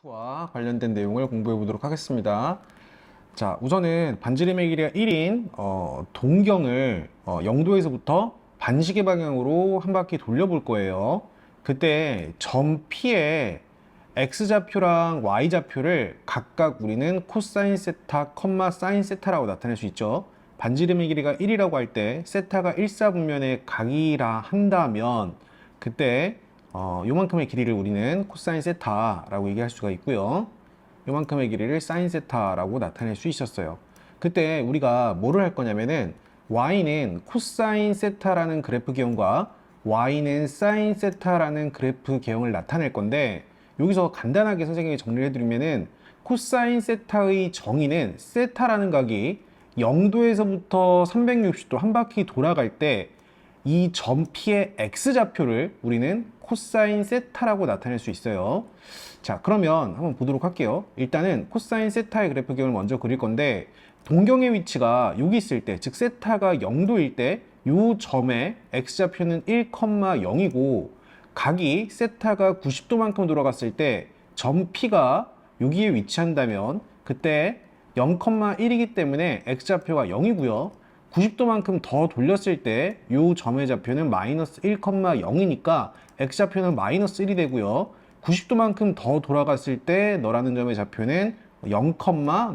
와 관련된 내용을 공부해 보도록 하겠습니다. 자, 우선은 반지름의 길이가 1인 동경을 0도에서부터 반시계 방향으로 한 바퀴 돌려볼 거예요. 그때 점 P의 X좌표랑 Y좌표를 각각 우리는 코사인 세타, 사인 세타라고 나타낼 수 있죠. 반지름의 길이가 1이라고 할 때 세타가 일사분면의 각이라 한다면 그때 요만큼의 길이를 우리는 코사인 세타라고 얘기할 수가 있고요. 요만큼의 길이를 사인 세타라고 나타낼 수 있었어요. 그때 우리가 뭐를 할 거냐면은 y는 코사인 세타라는 그래프 기형과 y는 사인 세타라는 그래프 기형을 나타낼 건데, 여기서 간단하게 선생님이 정리를 해드리면은 코사인 세타의 정의는 세타라는 각이 0도에서부터 360도 한 바퀴 돌아갈 때 이 점 P의 X좌표를 우리는 코사인 세타라고 나타낼 수 있어요. 자, 그러면 한번 보도록 할게요. 일단은 코사인 세타의 그래프 기형을 먼저 그릴 건데, 동경의 위치가 여기 있을 때, 즉 세타가 0도일 때 이 점의 X좌표는 1,0이고 각이 세타가 90도만큼 돌아갔을 때 점 P가 여기에 위치한다면 그때 0,1이기 때문에 X좌표가 0이고요. 90도만큼 더 돌렸을 때 이 점의 좌표는 마이너스 1,0이니까 X좌표는 마이너스 1이 되고요. 90도만큼 더 돌아갔을 때 너라는 점의 좌표는 0,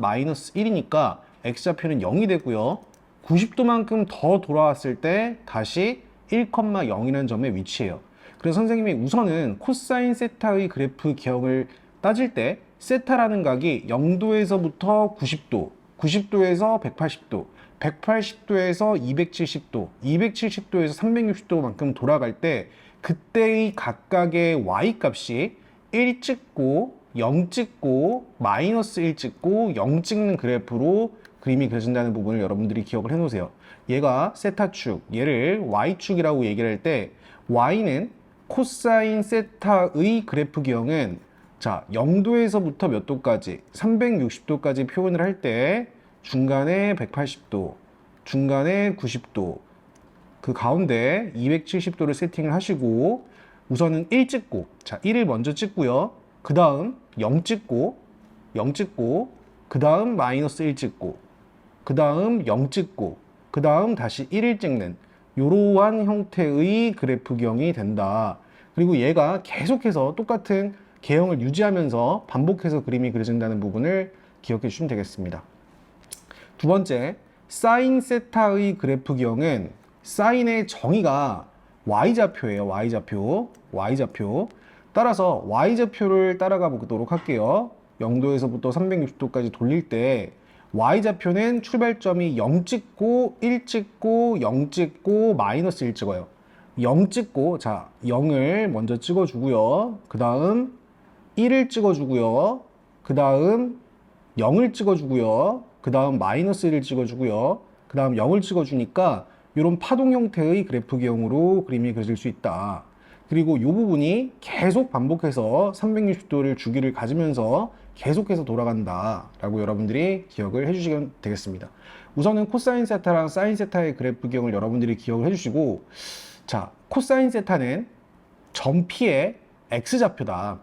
마이너스 1이니까 X좌표는 0이 되고요. 90도만큼 더 돌아왔을 때 다시 1,0이라는 점에 위치해요. 그래서 선생님이 우선은 코사인 세타의 그래프 기형을 따질 때 세타라는 각이 0도에서부터 90도, 90도에서 180도, 180도에서 270도, 270도에서 360도만큼 돌아갈 때 그때의 각각의 y 값이 1 찍고 0 찍고 마이너스 1 찍고 0 찍는 그래프로 그림이 그려진다는 부분을 여러분들이 기억을 해 놓으세요. 얘가 세타축, 얘를 y축이라고 얘기를 할 때 y는 코사인 세타의 그래프 기형은 자 0도에서부터 몇 도까지? 360도까지 표현을 할 때 중간에 180도, 중간에 90도, 그 가운데 270도를 세팅을 하시고 우선은 1 찍고, 자 1을 먼저 찍고요. 그 다음 0 찍고, 0 찍고, 그 다음 마이너스 1 찍고, 그 다음 0 찍고, 그 다음 다시 1을 찍는 이러한 형태의 그래프 기형이 된다. 그리고 얘가 계속해서 똑같은 개형을 유지하면서 반복해서 그림이 그려진다는 부분을 기억해 주시면 되겠습니다. 두 번째, 사인 세타의 그래프 기형은 사인의 정의가 y좌표예요. y좌표. 따라서 y좌표를 따라가 보도록 할게요. 0도에서부터 360도까지 돌릴 때 y좌표는 출발점이 0 찍고 1 찍고 0 찍고 마이너스 1 찍어요. 0 찍고, 자 0을 먼저 찍어주고요. 그 다음 1을 찍어주고요. 그 다음 0을 찍어주고요. 그 다음 마이너스 1을 찍어주고요. 그 다음 0을 찍어주니까 이런 파동 형태의 그래프 기형으로 그림이 그려질 수 있다. 그리고 이 부분이 계속 반복해서 360도를 주기를 가지면서 계속해서 돌아간다 라고 여러분들이 기억을 해주시면 되겠습니다. 우선은 코사인 세타랑 사인 세타의 그래프 기형을 여러분들이 기억을 해주시고, 자 코사인 세타는 점 P의 X좌표다.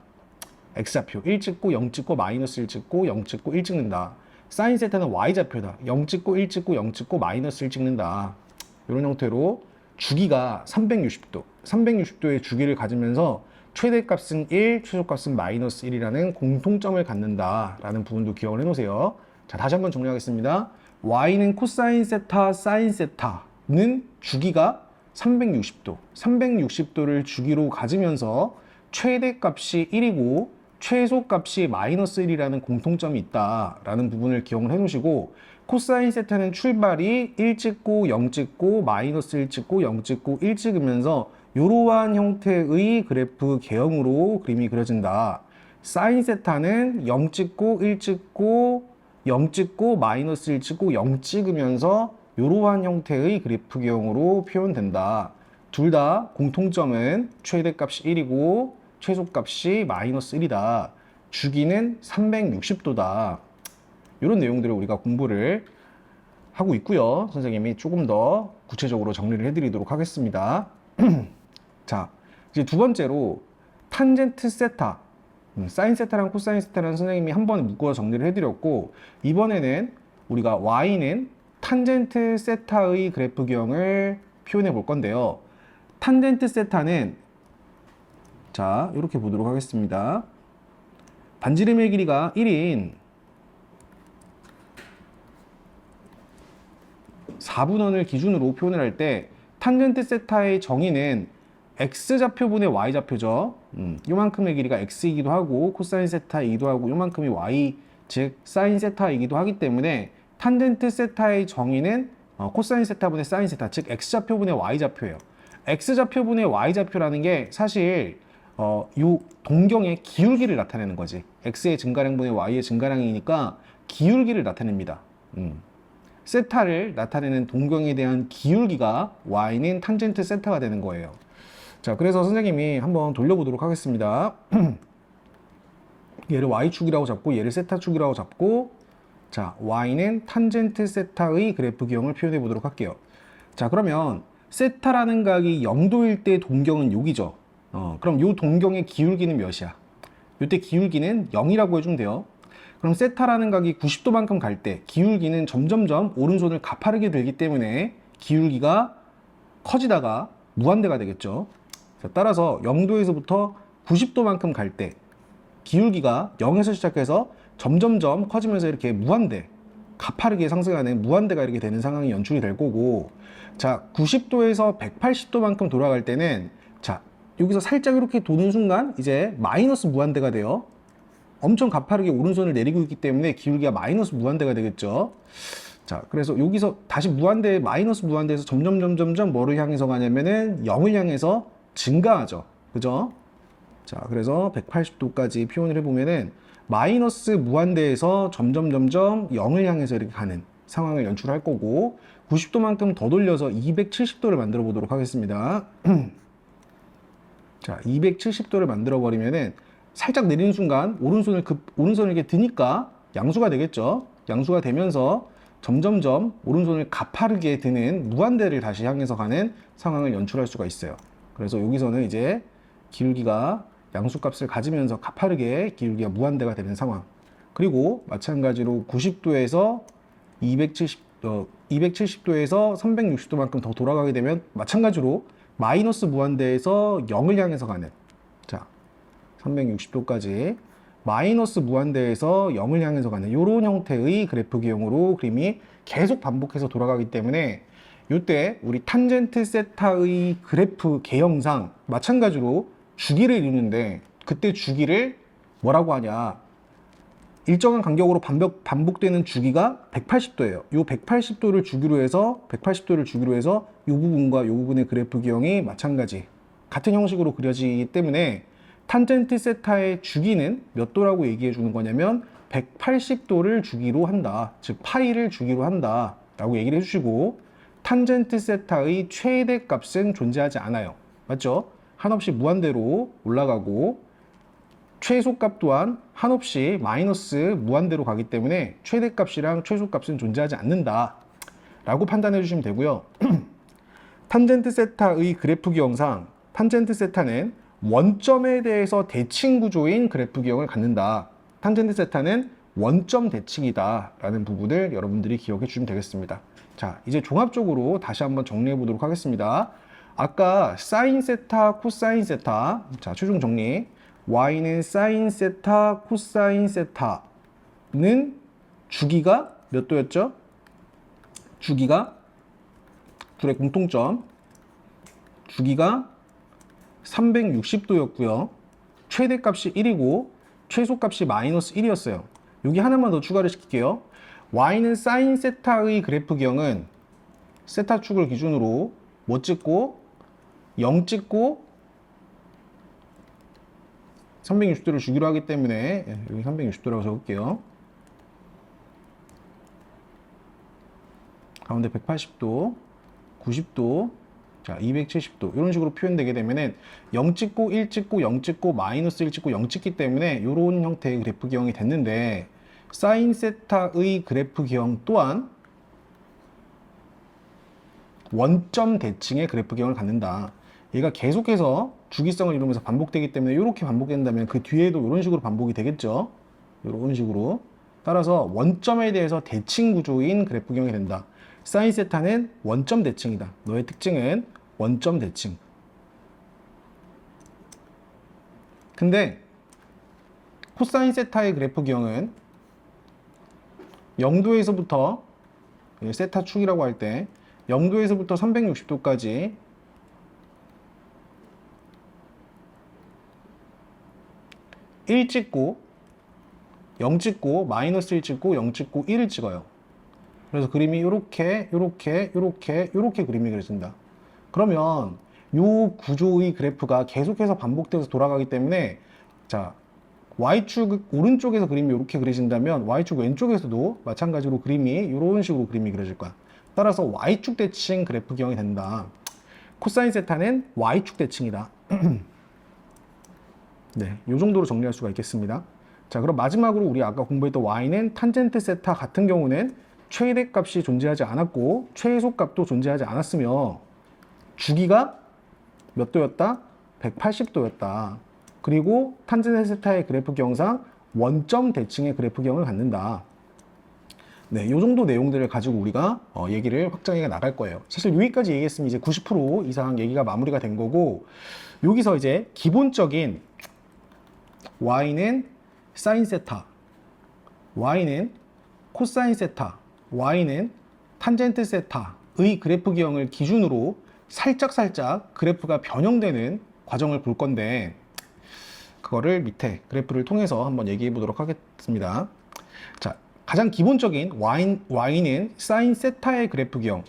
X좌표 1 찍고 0 찍고 마이너스 1 찍고 0 찍고 1 찍는다. 사인 세타는 Y좌표다. 0 찍고 1 찍고 0 찍고 마이너스 1 찍는다. 이런 형태로 주기가 360도, 360도의 주기를 가지면서 최대값은 1, 최소값은 마이너스 1이라는 공통점을 갖는다 라는 부분도 기억을 해 놓으세요. 자, 다시 한번 정리하겠습니다. Y는 코사인 세타, 사인 세타는 주기가 360도, 360도를 주기로 가지면서 최대값이 1이고 최소값이 마이너스 1이라는 공통점이 있다라는 부분을 기억을 해 놓으시고, 코사인 세타는 출발이 1 찍고 0 찍고 마이너스 1 찍고 0 찍고 1 찍으면서 이러한 형태의 그래프 개형으로 그림이 그려진다. 사인 세타는 0 찍고 1 찍고 0 찍고 마이너스 1 찍고 0 찍으면서 이러한 형태의 그래프 개형으로 표현된다. 둘 다 공통점은 최대값이 1이고 최소값이 마이너스 1이다. 주기는 360도다. 이런 내용들을 우리가 공부를 하고 있고요. 선생님이 조금 더 구체적으로 정리를 해드리도록 하겠습니다. 자, 이제 두 번째로 탄젠트 세타. 사인 세타랑 코사인 세타랑 선생님이 한 번에 묶어서 정리를 해드렸고, 이번에는 우리가 y는 탄젠트 세타의 그래프 기형을 표현해 볼 건데요. 탄젠트 세타는 자 이렇게 보도록 하겠습니다. 반지름의 길이가 1인 4분원을 기준으로 표현을 할 때 탄젠트 세타의 정의는 x좌표분의 y좌표죠. 요만큼의 길이가 x이기도 하고 코사인 세타이기도 하고 요만큼이 y, 즉 사인 세타이기도 하기 때문에 탄젠트 세타의 정의는 코사인 세타분의 사인 세타, 즉 x좌표분의 y좌표예요. x좌표분의 y좌표라는 게 사실 요 동경의 기울기를 나타내는 거지. x의 증가량분의 y의 증가량이니까 기울기를 나타냅니다. 세타를 나타내는 동경에 대한 기울기가 y는 탄젠트 세타가 되는 거예요. 자, 그래서 선생님이 한번 돌려보도록 하겠습니다. 얘를 y축이라고 잡고 얘를 세타축이라고 잡고, 자, y는 탄젠트 세타의 그래프 기형을 표현해 보도록 할게요. 자, 그러면 세타라는 각이 0도일 때 동경은 여기죠. 그럼 요 동경의 기울기는 몇이야? 이때 기울기는 0이라고 해주면 돼요. 그럼 세타라는 각이 90도만큼 갈 때 기울기는 점점점 오른손을 가파르게 들기 때문에 기울기가 커지다가 무한대가 되겠죠. 자, 따라서 0도에서부터 90도만큼 갈 때 기울기가 0에서 시작해서 점점점 커지면서 이렇게 무한대, 가파르게 상승하는 무한대가 이렇게 되는 상황이 연출이 될 거고, 자, 90도에서 180도만큼 돌아갈 때는, 자, 여기서 살짝 이렇게 도는 순간 이제 마이너스 무한대가 돼요. 엄청 가파르게 오른손을 내리고 있기 때문에 기울기가 마이너스 무한대가 되겠죠. 자, 그래서 여기서 다시 무한대, 마이너스 무한대에서 점점 뭐를 향해서 가냐면은 0을 향해서 증가하죠. 그죠? 자, 그래서 180도까지 표현을 해보면은 마이너스 무한대에서 점점 0을 향해서 이렇게 가는 상황을 연출할 거고, 90도만큼 더 돌려서 270도를 만들어 보도록 하겠습니다. 자, 270도를 만들어 버리면은 살짝 내리는 순간 오른손을 이렇게 드니까 양수가 되겠죠. 양수가 되면서 점점점 오른손을 가파르게 드는 무한대를 다시 향해서 가는 상황을 연출할 수가 있어요. 그래서 여기서는 이제 기울기가 양수값을 가지면서 가파르게 기울기가 무한대가 되는 상황. 그리고 마찬가지로 90도에서 270도에서 360도만큼 더 돌아가게 되면 마찬가지로 마이너스 무한대에서 0을 향해서 가는, 자, 360도까지 마이너스 무한대에서 0을 향해서 가는 이런 형태의 그래프 기형으로 그림이 계속 반복해서 돌아가기 때문에 이때 우리 탄젠트 세타의 그래프 개형상 마찬가지로 주기를 이루는데, 그때 주기를 뭐라고 하냐, 일정한 간격으로 반복되는 주기가 180도예요. 이 180도를 주기로 해서 이 부분과 이 부분의 그래프 기형이 마찬가지 같은 형식으로 그려지기 때문에 탄젠트 세타의 주기는 몇 도라고 얘기해 주는 거냐면 180도를 주기로 한다, 즉 파이를 주기로 한다 라고 얘기를 해주시고, 탄젠트 세타의 최대 값은 존재하지 않아요. 맞죠? 한없이 무한대로 올라가고 최소값 또한 한없이 마이너스 무한대로 가기 때문에 최대값이랑 최소값은 존재하지 않는다 라고 판단해 주시면 되고요. 탄젠트 세타의 그래프 기형상 탄젠트 세타는 원점에 대해서 대칭 구조인 그래프 기형을 갖는다. 탄젠트 세타는 원점 대칭이다 라는 부분을 여러분들이 기억해 주시면 되겠습니다. 자, 이제 종합적으로 다시 한번 정리해 보도록 하겠습니다. 아까 사인 세타, 코사인 세타, 자, 최종 정리. y는 사인 세타, 코사인 세타는 주기가 몇 도였죠? 주기가, 둘의 공통점, 주기가 360도였고요. 최대값이 1이고 최소값이 마이너스 1이었어요. 여기 하나만 더 추가를 시킬게요. y는 사인 세타의 그래프 기형은 세타축을 기준으로 뭐 찍고 0 찍고 360도를 주기로 하기 때문에 여기 360도라고 적을게요. 가운데 180도, 90도, 자, 270도 이런 식으로 표현되게 되면은 0 찍고 1 찍고 0 찍고 마이너스 1 찍고 0 찍기 때문에 이런 형태의 그래프 기형이 됐는데, 사인 세타의 그래프 기형 또한 원점 대칭의 그래프 기형을 갖는다. 얘가 계속해서 주기성을 이루면서 반복되기 때문에 이렇게 반복된다면 그 뒤에도 이런 식으로 반복이 되겠죠. 이런 식으로. 따라서 원점에 대해서 대칭 구조인 그래프 기형이 된다. 사인 세타는 원점 대칭이다. 너의 특징은 원점 대칭. 근데 코사인 세타의 그래프 기형은 0도에서부터 세타 축이라고 할 때 0도에서부터 360도까지 (1) 찍고 0 찍고 마이너스 1 찍고 0 찍고 1을 찍어요. 그래서 그림이 이렇게 그림이 그려진다. 그러면 이 구조의 그래프가 계속해서 반복돼서 돌아가기 때문에 자 Y축 오른쪽에서 그림이 이렇게 그려진다면 Y축 왼쪽에서도 마찬가지로 그림이 이런 식으로 그림이 그려질 거야. 따라서 Y축 대칭 그래프 기형이 된다. 코사인 세타는 Y축 대칭이다. 네, 이 정도로 정리할 수가 있겠습니다. 자, 그럼 마지막으로 우리 아까 공부했던 Y는 탄젠트 세타 같은 경우는 최대값이 존재하지 않았고 최소값도 존재하지 않았으며 주기가 몇 도였다? 180도였다. 그리고 탄젠트 세타의 그래프 기형상 원점 대칭의 그래프 기형을 갖는다. 네, 이 정도 내용들을 가지고 우리가 얘기를 확장해 나갈 거예요. 사실 여기까지 얘기했으면 이제 90% 이상 얘기가 마무리가 된 거고, 여기서 이제 기본적인 Y는 사인 세타, Y는 코사인 세타, Y는 탄젠트 세타의 그래프 기형을 기준으로 살짝 그래프가 변형되는 과정을 볼 건데, 그거를 밑에 그래프를 통해서 한번 얘기해 보도록 하겠습니다. 자, 가장 기본적인 Y는 사인 세타의 그래프 기형.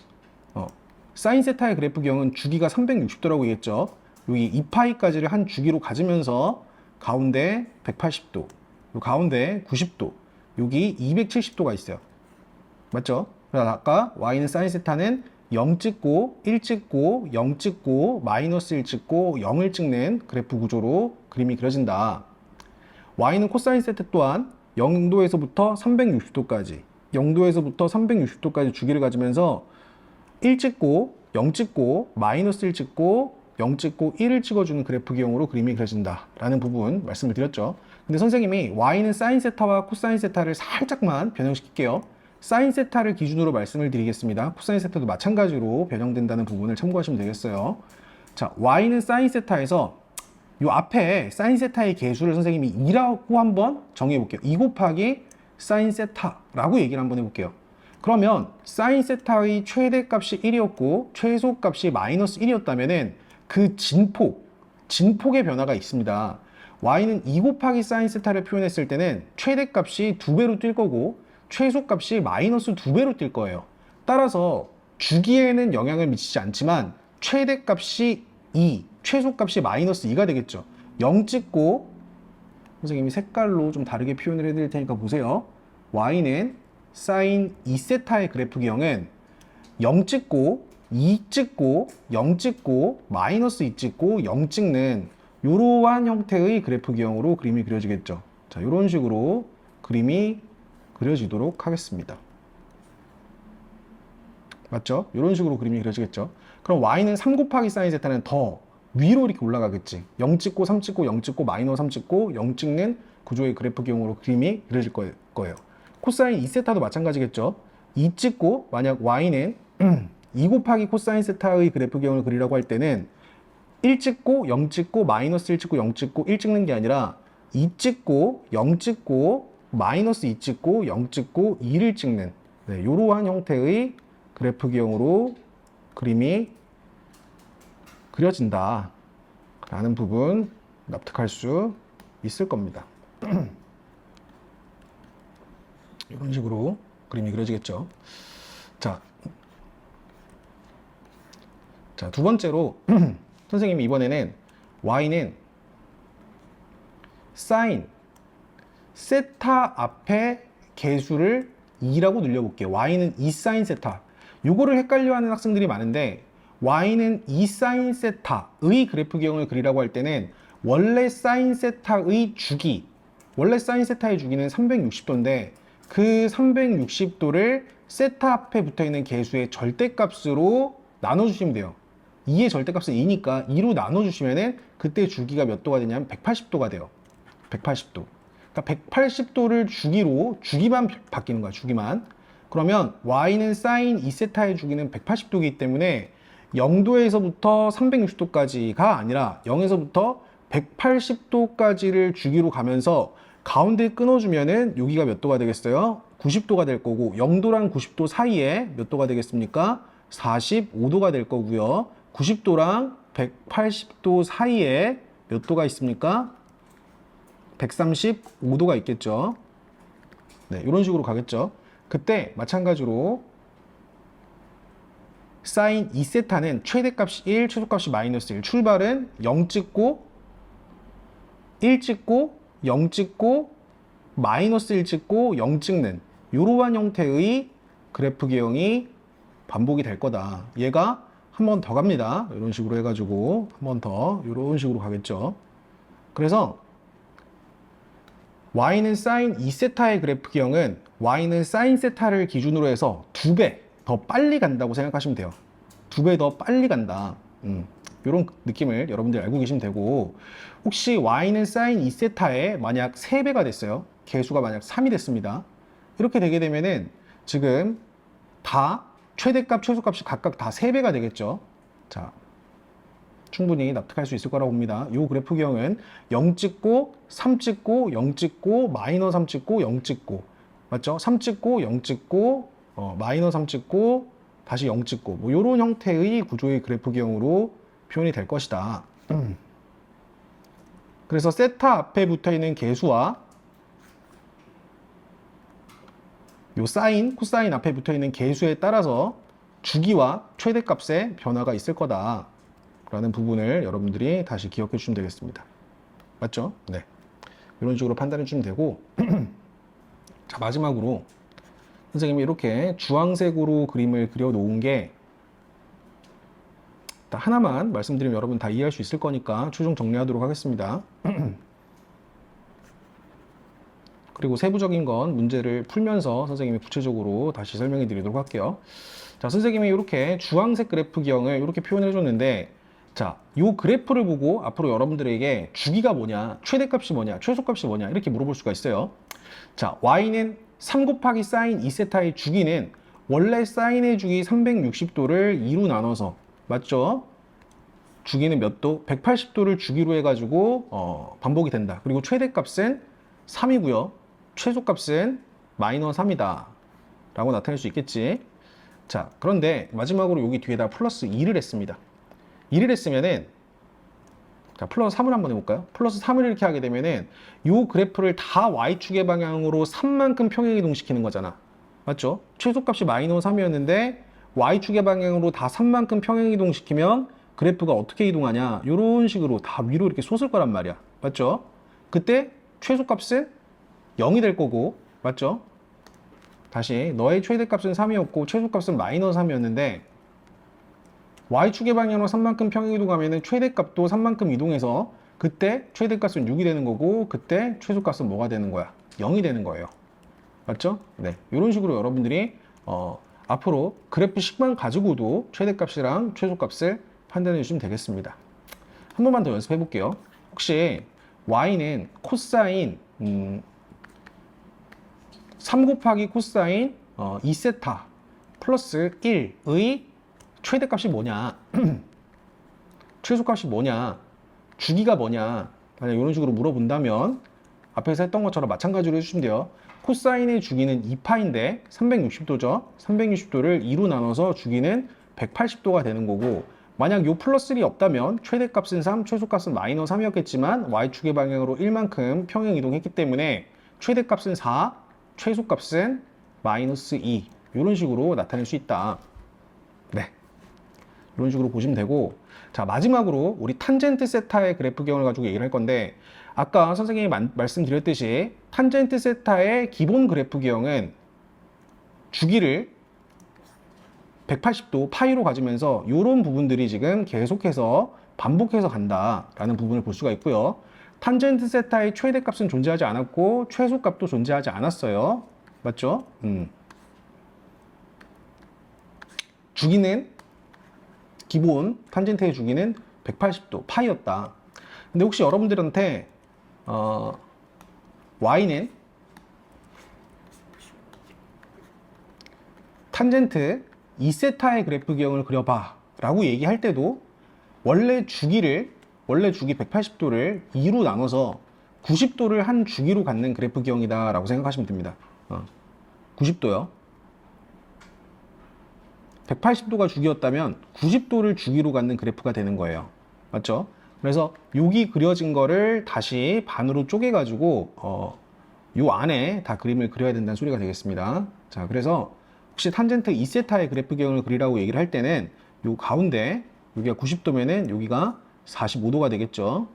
사인 세타의 그래프 기형은 주기가 360도라고 얘기했죠. 여기 2파이까지를 한 주기로 가지면서 가운데 180도, 요 가운데 90도, 여기 270도가 있어요. 맞죠? 그래서 아까 Y는 사인 세타는 0 찍고 1 찍고 0 찍고 마이너스 1 찍고 0을 찍는 그래프 구조로 그림이 그려진다. Y는 코사인 세타 또한 0도에서부터 360도까지 0도에서부터 360도까지 주기를 가지면서 1 찍고 0 찍고 마이너스 1 찍고 0 찍고 1을 찍어주는 그래프 기형으로 그림이 그려진다 라는 부분 말씀을 드렸죠. 근데 선생님이 Y는 사인 세타와 코사인 세타를 살짝만 변형시킬게요. 사인 세타를 기준으로 말씀을 드리겠습니다. 코사인 세타도 마찬가지로 변형된다는 부분을 참고하시면 되겠어요. 자, Y는 사인 세타에서 이 앞에 사인 세타의 계수를 선생님이 2라고 한번 정해 볼게요. 2 곱하기 사인 세타라고 얘기를 한번 해볼게요. 그러면 사인 세타의 최대값이 1이었고 최소값이 마이너스 1이었다면은 그 진폭의 변화가 있습니다. Y는 2 곱하기 사인 세타를 표현했을 때는 최대값이 2배로 뛸 거고 최소값이 마이너스 2배로 뛸 거예요. 따라서 주기에는 영향을 미치지 않지만 최대값이 2, 최소값이 마이너스 2가 되겠죠. 0 찍고 선생님이 색깔로 좀 다르게 표현을 해드릴 테니까 보세요. Y는 사인 2세타의 그래프 기형은 0 찍고 2 찍고 0 찍고 마이너스 2 찍고 0 찍는 이러한 형태의 그래프 기형으로 그림이 그려지겠죠. 자, 이런 식으로 그림이 그려지도록 하겠습니다. 맞죠? 이런 식으로 그림이 그려지겠죠. 그럼 Y는 3 곱하기 사인 세타는 더 위로 이렇게 올라가겠지. 0 찍고 3 찍고 0 찍고 마이너스 3 찍고 0 찍는 구조의 그래프 기형으로 그림이 그려질 거예요. 코사인 2세타도 마찬가지겠죠. 2 찍고 만약 Y는 2 곱하기 코사인 세타의 그래프 기형을 그리라고 할 때는 1 찍고 0 찍고 마이너스 1 찍고 0 찍고 1 찍는 게 아니라 2 찍고 0 찍고 마이너스 2 찍고 0 찍고 2를 찍는 이러한 형태의 그래프 기형으로 그림이 그려진다 라는 부분 납득할 수 있을 겁니다. 이런 식으로 그림이 그려지겠죠. 자, 두 번째로 선생님이 이번에는 Y는 사인 세타 앞에 계수를 2라고 늘려볼게요. Y는 2사인 세타. 요거를 헷갈려하는 학생들이 많은데 Y는 2사인 세타의 그래프 기형을 그리라고 할 때는 원래 사인 세타의 주기, 원래 사인 세타의 주기는 360도인데 그 360도를 세타 앞에 붙어있는 계수의 절대값으로 나눠주시면 돼요. 2의 절대값은 2니까 2로 나눠주시면은 그때 주기가 몇 도가 되냐면 180도가 돼요. 180도. 그러니까 180도를 주기만 바뀌는 거야, 주기만. 그러면 y는 사인 2세타의 주기는 180도이기 때문에 0도에서부터 360도까지가 아니라 0에서부터 180도까지를 주기로 가면서 가운데 끊어주면은 여기가 몇 도가 되겠어요? 90도가 될 거고 0도랑 90도 사이에 몇 도가 되겠습니까? 45도가 될 거고요. 90도랑 180도 사이에 몇 도가 있습니까? 135도가 있겠죠. 네, 이런 식으로 가겠죠. 그때 마찬가지로 사인 2세타는 최대값이 1, 최소값이 마이너스 1. 출발은 0 찍고 1 찍고 0 찍고 마이너스 1 찍고 0 찍는 이러한 형태의 그래프 기형이 반복이 될 거다. 얘가 한 번 더 갑니다. 이런 식으로 해가지고 한 번 더 이런 식으로 가겠죠. 그래서 y는 사인 2세타의 그래프 기형은 y는 사인 세타를 기준으로 해서 2배 더 빨리 간다고 생각하시면 돼요. 2배 더 빨리 간다. 이런 느낌을 여러분들 알고 계시면 되고, 혹시 y는 사인 2세타에 만약 3배가 됐어요. 개수가 만약 3이 됐습니다. 이렇게 되게 되면은 지금 다 최대값, 최소값이 각각 다 3배가 되겠죠. 자, 충분히 납득할 수 있을 거라고 봅니다. 이 그래프 기형은 0 찍고 3 찍고 0 찍고 마이너스 3 찍고 0 찍고, 맞죠? 3 찍고 0 찍고 마이너스 3 찍고 다시 0 찍고, 뭐 이런 형태의 구조의 그래프 기형으로 표현이 될 것이다. 그래서 세타 앞에 붙어 있는 개수와 요 사인, 코사인 앞에 붙어 있는 개수에 따라서 주기와 최대값의 변화가 있을 거다 라는 부분을 여러분들이 다시 기억해 주시면 되겠습니다. 맞죠? 네. 이런 식으로 판단해 주시면 되고, 자, 마지막으로 선생님이 이렇게 주황색으로 그림을 그려 놓은 게 하나만 말씀드리면 여러분 다 이해할 수 있을 거니까 최종 정리하도록 하겠습니다. 그리고 세부적인 건 문제를 풀면서 선생님이 구체적으로 다시 설명해 드리도록 할게요. 자, 선생님이 이렇게 주황색 그래프 기형을 이렇게 표현해 줬는데, 자, 이 그래프를 보고 앞으로 여러분들에게 주기가 뭐냐, 최대값이 뭐냐, 최소값이 뭐냐 이렇게 물어볼 수가 있어요. 자, y는 3 곱하기 사인 2세타의 주기는 원래 사인의 주기 360도를 2로 나눠서, 맞죠? 주기는 몇 도? 180도를 주기로 해가지고 반복이 된다. 그리고 최대값은 3이고요. 최소값은 마이너스 3이다 라고 나타낼 수 있겠지. 자, 그런데 마지막으로 여기 뒤에다 플러스 2를 했습니다. 2를 했으면은, 자, 플러스 3을 한번 해볼까요? 플러스 3을 이렇게 하게 되면은 이 그래프를 다 y축의 방향으로 3만큼 평행이동시키는 거잖아. 맞죠? 최소값이 마이너스 3이었는데 y축의 방향으로 다 3만큼 평행이동시키면 그래프가 어떻게 이동하냐, 이런 식으로 다 위로 이렇게 솟을 거란 말이야. 맞죠? 그때 최소값은 0이 될 거고, 맞죠? 다시 너의 최대값은 3이었고 최소값은 마이너스 3이었는데 y축의 방향으로 3만큼 평행이동하면 최대값도 3만큼 이동해서 그때 최대값은 6이 되는 거고 그때 최소값은 뭐가 되는 거야? 0이 되는 거예요. 맞죠? 네, 이런 식으로 여러분들이 앞으로 그래프식만 가지고도 최대값이랑 최소값을 판단해 주시면 되겠습니다. 한 번만 더 연습해 볼게요. 혹시 y는 코사인 3 곱하기 코사인 2세타 플러스 1의 최대값이 뭐냐, 최소값이 뭐냐, 주기가 뭐냐, 만약 이런 식으로 물어본다면 앞에서 했던 것처럼 마찬가지로 해주시면 돼요. 코사인의 주기는 2파인데 360도죠. 360도를 2로 나눠서 주기는 180도가 되는 거고, 만약 요 플러스 1이 없다면 최대값은 3, 최소값은 마이너스 3이었겠지만 y축의 방향으로 1만큼 평행 이동했기 때문에 최대값은 4, 최소값은 마이너스 2, 이런 식으로 나타낼 수 있다. 네, 이런 식으로 보시면 되고, 자, 마지막으로 우리 탄젠트 세타의 그래프 기형을 가지고 얘기를 할 건데, 아까 선생님이 말씀드렸듯이 탄젠트 세타의 기본 그래프 기형은 주기를 180도 파이로 가지면서 이런 부분들이 지금 계속해서 반복해서 간다라는 부분을 볼 수가 있고요. 탄젠트 세타의 최대값은 존재하지 않았고 최소값도 존재하지 않았어요. 맞죠? 주기는 기본 탄젠트의 주기는 180도 파이였다. 근데 혹시 여러분들한테 y는 탄젠트 2세타의 그래프 기형을 그려봐 라고 얘기할 때도 원래 주기 180도를 2로 나눠서 90도를 한 주기로 갖는 그래프 기형이다 라고 생각하시면 됩니다. 90도요. 180도가 주기였다면 90도를 주기로 갖는 그래프가 되는 거예요. 맞죠? 그래서 여기 그려진 거를 다시 반으로 쪼개 가지고 요 안에 다 그림을 그려야 된다는 소리가 되겠습니다. 자, 그래서 혹시 탄젠트 2세타의 그래프 기형을 그리라고 얘기를 할 때는 요 가운데 여기가 90도면은 여기가 45도가 되겠죠.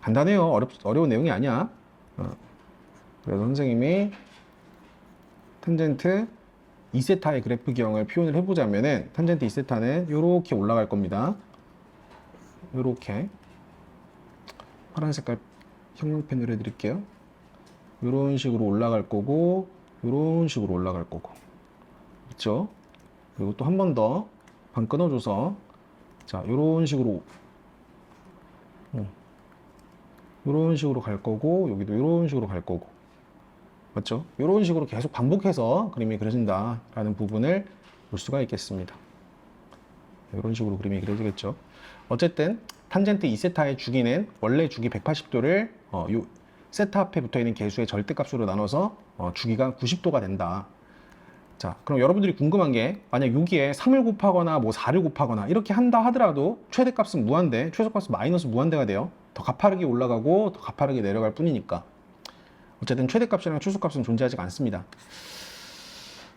간단해요. 어려운 내용이 아니야. 그래서 선생님이 탄젠트 2세타의 그래프 기형을 표현을 해보자면은 탄젠트 2세타는 이렇게 올라갈 겁니다. 이렇게 파란 색깔 형광펜으로 해드릴게요. 이런 식으로 올라갈 거고 이런 식으로 올라갈 거고 있죠? 그리고 또 한 번 더 반 끊어줘서 자 이런 식으로 이런 식으로 갈 거고 여기도 이런 식으로 갈 거고 맞죠? 이런 식으로 계속 반복해서 그림이 그려진다 라는 부분을 볼 수가 있겠습니다. 이런 식으로 그림이 그려지겠죠. 어쨌든 탄젠트 2세타의 주기는 원래 주기 180도를 요 세타 앞에 붙어있는 개수의 절대값으로 나눠서 주기가 90도가 된다. 자, 그럼 여러분들이 궁금한 게 만약 여기에 3을 곱하거나 뭐 4를 곱하거나 이렇게 한다 하더라도 최대값은 무한대, 최소값은 마이너스 무한대가 돼요. 더 가파르게 올라가고 더 가파르게 내려갈 뿐이니까. 어쨌든 최대값이랑 최소값은 존재하지 않습니다.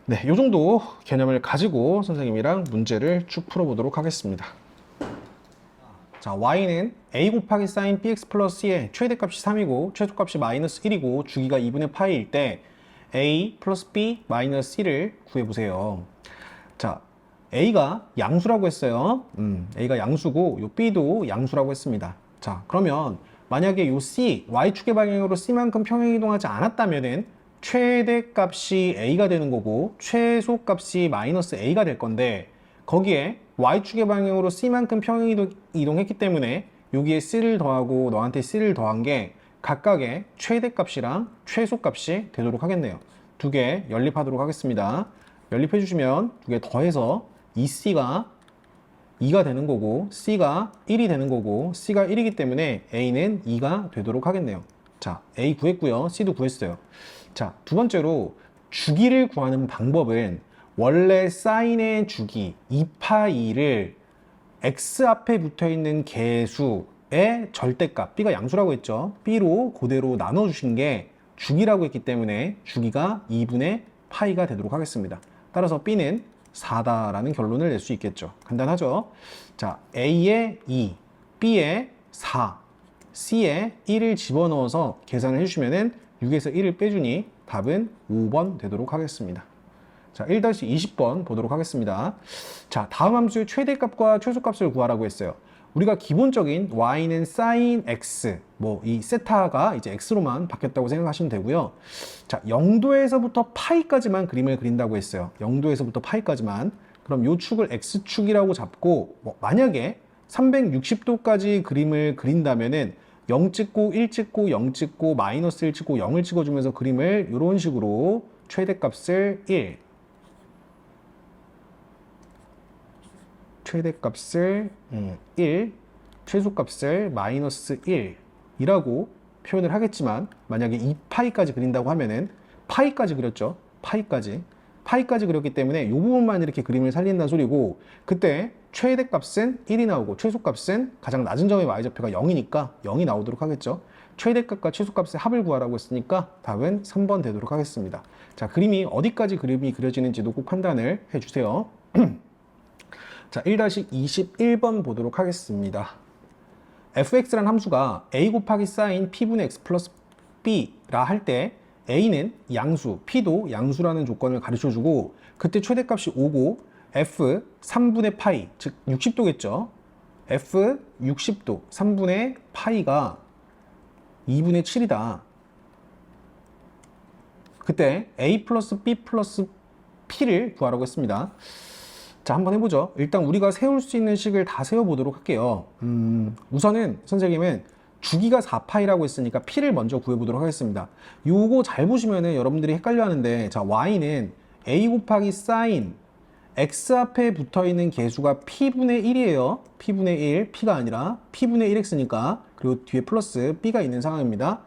네, 이 정도 개념을 가지고 선생님이랑 문제를 쭉 풀어보도록 하겠습니다. 자, y는 a 곱하기 sin bx 플러스 c의 최대값이 3이고 최소값이 마이너스 1이고 주기가 2분의 파이일 때 a 플러스 b 마이너스 c를 구해보세요. 자, a가 양수라고 했어요. a가 양수고 요 b도 양수라고 했습니다. 자, 그러면 만약에 요 c, y축의 방향으로 c만큼 평행이동하지 않았다면은 최대값이 a가 되는 거고 최소값이 마이너스 a가 될 건데 거기에 y축의 방향으로 c만큼 평행이동했기 때문에 여기에 c를 더하고 너한테 c를 더한 게 각각의 최대값이랑 최소값이 되도록 하겠네요. 두 개 연립하도록 하겠습니다. 연립해 주시면 두 개 더해서 2c가 2가 되는 거고 c가 1이 되는 거고 c가 1이기 때문에 a는 2가 되도록 하겠네요. 자, a 구했고요. c도 구했어요. 자, 두 번째로 주기를 구하는 방법은 원래 사인의 주기 2파이를 x 앞에 붙어있는 개수의 절대값 b가 양수라고 했죠. b로 그대로 나눠주신 게 주기라고 했기 때문에 주기가 2분의 파이가 되도록 하겠습니다. 따라서 b는 4다라는 결론을 낼 수 있겠죠. 간단하죠? 자, a에 2, b에 4, c에 1을 집어넣어서 계산을 해주시면은 6에서 1을 빼주니 답은 5번 되도록 하겠습니다. 자, 1-20번 보도록 하겠습니다. 자, 다음 함수의 최대값과 최소값을 구하라고 했어요. 우리가 기본적인 y는 sin x, 뭐 이 세타가 이제 x로만 바뀌었다고 생각하시면 되고요. 자, 0도에서부터 파이까지만 그림을 그린다고 했어요. 0도에서부터 파이까지만. 그럼 요 축을 x축이라고 잡고 만약에 360도까지 그림을 그린다면은 0 찍고 1 찍고 0 찍고 마이너스 1 찍고 0을 찍어주면서 그림을 이런 식으로 최대값을 1, 최대값을 1, 최소값을 마이너스 1이라고 표현을 하겠지만 만약에 2파이까지 그린다고 하면은 파이까지 그렸죠. 파이까지 그렸기 때문에 이 부분만 이렇게 그림을 살린다는 소리고 그때 최대값은 1이 나오고 최소값은 가장 낮은 점의 y좌표가 0이니까 0이 나오도록 하겠죠. 최대값과 최소값의 합을 구하라고 했으니까 답은 3번 되도록 하겠습니다. 자, 그림이 어디까지 그림이 그려지는지도 꼭 판단을 해주세요. 자, 1-21번 보도록 하겠습니다. fx라는 함수가 a 곱하기 sin p분의 x 플러스 b라 할 때 a는 양수, p도 양수라는 조건을 가르쳐주고 그때 최대값이 5고 f 3분의 파이, 즉 60도겠죠. f 60도, 3분의 파이가 2분의 7이다. 그때 a 플러스 b 플러스 p를 구하라고 했습니다. 자, 한번 해보죠. 일단 우리가 세울 수 있는 식을 다 세워보도록 할게요. 우선은 선생님은 주기가 4파이라고 했으니까 p를 먼저 구해보도록 하겠습니다. 요거 잘 보시면은 여러분들이 헷갈려 하는데, 자, y는 a 곱하기 sin x 앞에 붙어있는 계수가 p분의 1이에요. p분의 1, p가 아니라 p분의 1x니까. 그리고 뒤에 플러스 b가 있는 상황입니다.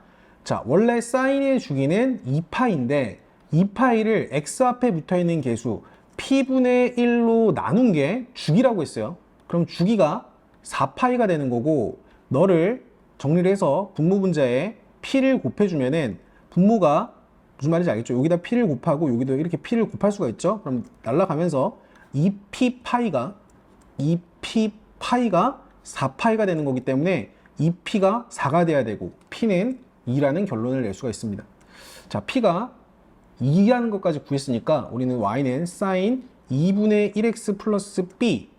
자, 원래 사인의 주기는 2파인데 2파이를 x 앞에 붙어있는 계수 p분의 1로 나눈 게 주기라고 했어요. 그럼 주기가 4파이가 되는 거고, 너를 정리를 해서 분모분자에 p를 곱해주면은 분모가 무슨 말인지 알겠죠? 여기다 p를 곱하고 여기도 이렇게 p를 곱할 수가 있죠? 그럼 날라가면서 2p파이가 4파이가 되는 거기 때문에 2p가 4가 돼야 되고 p는 2라는 결론을 낼 수가 있습니다. 자, p가 2라는 것까지 구했으니까 우리는 y는 sin 2분의 1x 플러스 b,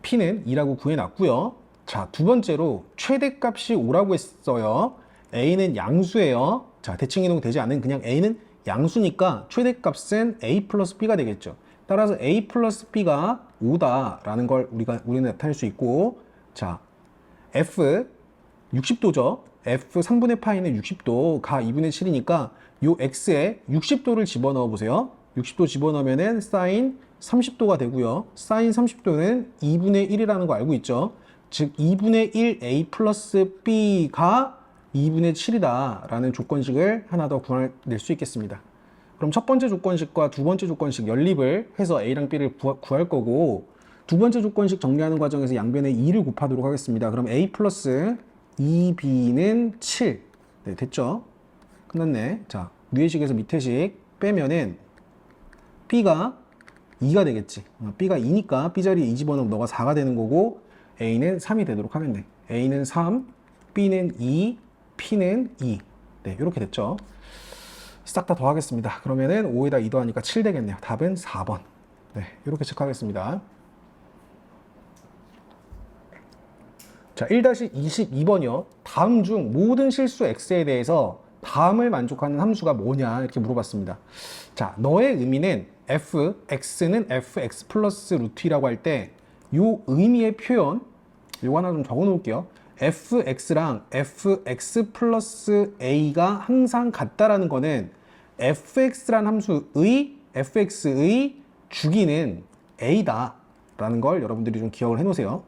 p는 2라고 구해놨고요. 자, 두 번째로 최대값이 5라고 했어요. a는 양수예요. 자, 대칭이동 되지 않은 그냥 a는 양수니까 최대값은 a 플러스 b가 되겠죠. 따라서 a 플러스 b가 5다라는 걸 우리는 나타낼 수 있고, 자, f 60도죠. f 3분의 파이는 60도, 가 2분의 7이니까 요 x에 60도를 집어넣어 보세요. 60도 집어넣으면은 sin 30도가 되고요. sin 30도는 2분의 1이라는 거 알고 있죠. 즉 2분의 1 a 플러스 b가 2분의 7이다 라는 조건식을 하나 더 구해낼 수 있겠습니다. 그럼 첫 번째 조건식과 두 번째 조건식 연립을 해서 a랑 b를 구할 거고, 두 번째 조건식 정리하는 과정에서 양변에 2를 곱하도록 하겠습니다. 그럼 a 플러스 2b는 7. 네, 됐죠? 끝났네. 자, 위의 식에서 밑의 식 빼면은 b가 2가 되겠지. b가 2니까 b 자리에 2 집어넣으면 너가 4가 되는 거고, a는 3이 되도록 하겠네. a는 3, b는 2, p는 2. 네, 이렇게 됐죠. 싹 다 더하겠습니다. 그러면은 5에다 2 더하니까 7 되겠네요. 답은 4번. 네, 이렇게 체크하겠습니다. 자, 1-22번이요. 다음 중 모든 실수 x에 대해서 다음을 만족하는 함수가 뭐냐 이렇게 물어봤습니다. 자, 너의 의미는 x는 fx 플러스 루트 2라고 할 때 이 의미의 표현, 이거 하나 좀 적어 놓을게요. fx랑 fx 플러스 a가 항상 같다라는 거는 fx라는 함수의 fx의 주기는 a다 라는 걸 여러분들이 좀 기억을 해 놓으세요.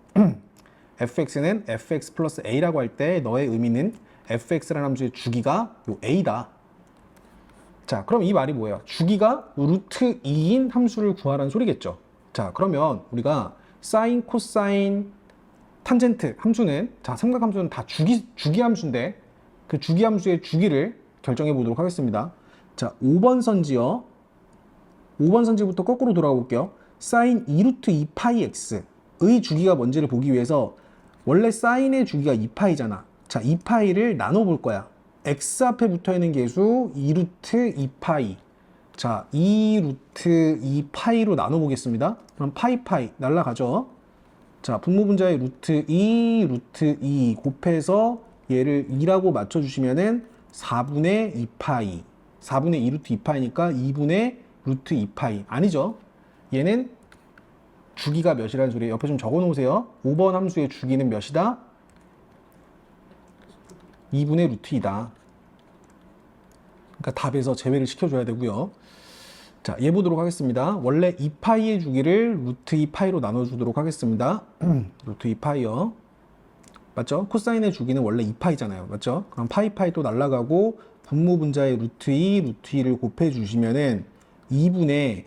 fx는 fx 플러스 a라고 할 때 너의 의미는 fx라는 함수의 주기가 요 a다. 자, 그럼 이 말이 뭐예요? 주기가 루트 2인 함수를 구하라는 소리겠죠. 자, 그러면 우리가 사인, 코사인, 탄젠트 함수는, 자, 삼각함수는 다 주기 함수인데 그 주기 함수의 주기를 결정해 보도록 하겠습니다. 자, 5번 선지요. 5번 선지부터 거꾸로 돌아가 볼게요. 사인 2루트 2파이 x의 주기가 뭔지를 보기 위해서 원래 사인의 주기가 2파이잖아. 자, 2파이를 나눠 볼 거야. x 앞에 붙어 있는 계수 2루트 2파이. 자, 2루트 2파이로 나눠 보겠습니다. 그럼 파이 날라가죠. 자, 분모분자의 루트 2 곱해서 얘를 2라고 맞춰주시면은 4분의 2파이. 4분의 2루트 2파이니까 2분의 루트 2파이. 아니죠. 얘는 주기가 몇이라는 소리예요. 옆에 좀 적어 놓으세요. 5번 함수의 주기는 몇이다? 2분의 루트 2다. 그러니까 답에서 제외를 시켜줘야 되고요. 자, 얘 보도록 하겠습니다. 원래 2파이의 주기를 루트 2파이로 나눠주도록 하겠습니다. 루트 2파이요. 맞죠? 코사인의 주기는 원래 2파이잖아요. 맞죠? 그럼 파이 또 날라가고 분모분자의 루트 2를 곱해주시면은 2분의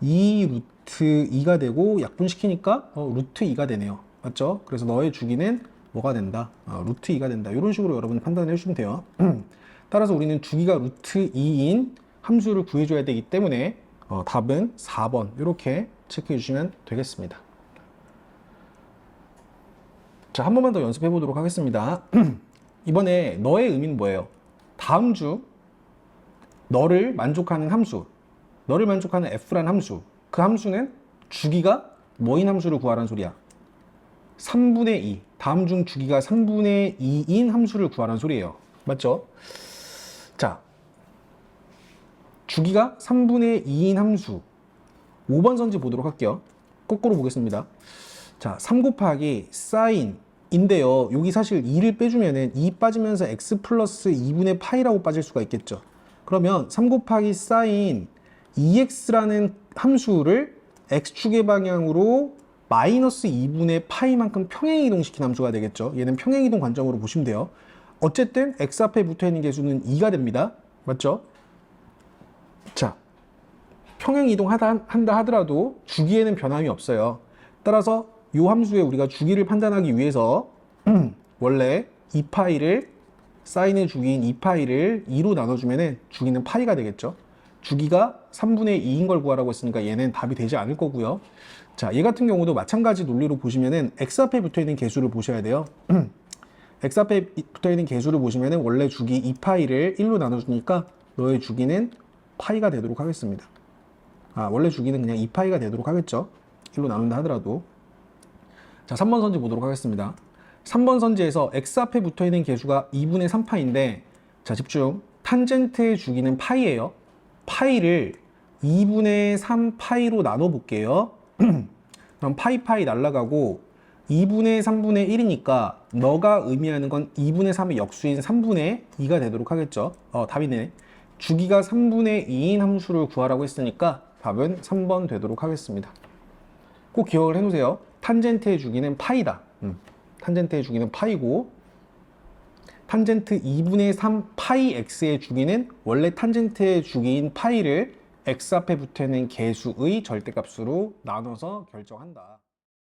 2 루트 2가 되고 약분시키니까 루트 2가 되네요. 맞죠? 그래서 너의 주기는 뭐가 된다? 루트 2가 된다. 이런 식으로 여러분 판단을 해주시면 돼요. 따라서 우리는 주기가 루트 2인 함수를 구해줘야 되기 때문에 답은 4번 이렇게 체크해 주시면 되겠습니다. 자, 한 번만 더 연습해 보도록 하겠습니다. 이번에 너의 의미는 뭐예요? 다음 주 너를 만족하는 함수, 너를 만족하는 f라는 함수, 그 함수는 주기가 뭐인 함수를 구하라는 소리야? 3분의 2. 다음 중 주기가 3분의 2인 함수를 구하라는 소리예요. 맞죠? 자, 주기가 3분의 2인 함수 5번 선지 보도록 할게요. 거꾸로 보겠습니다. 자, 3 곱하기 사인인데요. 여기 사실 2를 빼주면은 2 빠지면서 x 플러스 2분의 파이라고 빠질 수가 있겠죠. 그러면 3 곱하기 사인 2x라는 함수를 x축의 방향으로 마이너스 2분의 파이만큼 평행이동시킨 함수가 되겠죠. 얘는 평행이동 관점으로 보시면 돼요. 어쨌든 x 앞에 붙어있는 개수는 2가 됩니다. 맞죠? 자, 평행이동한다 하더라도 주기에는 변함이 없어요. 따라서 이 함수에 우리가 주기를 판단하기 위해서 원래 2파이를 사인의 주기인 2파이를 2로 나눠주면 주기는 파이가 되겠죠. 주기가 3분의 2인 걸 구하라고 했으니까 얘는 답이 되지 않을 거고요. 자, 얘 같은 경우도 마찬가지 논리로 보시면은 x 앞에 붙어있는 개수를 보셔야 돼요. x 앞에 붙어있는 개수를 보시면은 원래 주기 2파이를 1로 나눠주니까 너의 주기는 파이가 되도록 하겠습니다. 원래 주기는 그냥 2파이가 되도록 하겠죠. 1로 나눈다 하더라도. 자, 3번 선지 보도록 하겠습니다. 3번 선지에서 x 앞에 붙어있는 개수가 2분의 3파인데, 자, 집중. 탄젠트의 주기는 파이예요. 파이를 2분의 3파이로 나눠볼게요. 그럼 파이 날라가고 2분의 3분의 1이니까 너가 의미하는 건 2분의 3의 역수인 3분의 2가 되도록 하겠죠. 답이네. 주기가 3분의 2인 함수를 구하라고 했으니까 답은 3번 되도록 하겠습니다. 꼭 기억을 해놓으세요. 탄젠트의 주기는 파이다. 탄젠트의 주기는 파이고, 탄젠트 2분의 3 파이 x의 주기는 원래 탄젠트의 주기인 파이를 x 앞에 붙어있는 개수의 절대값으로 나눠서 결정한다.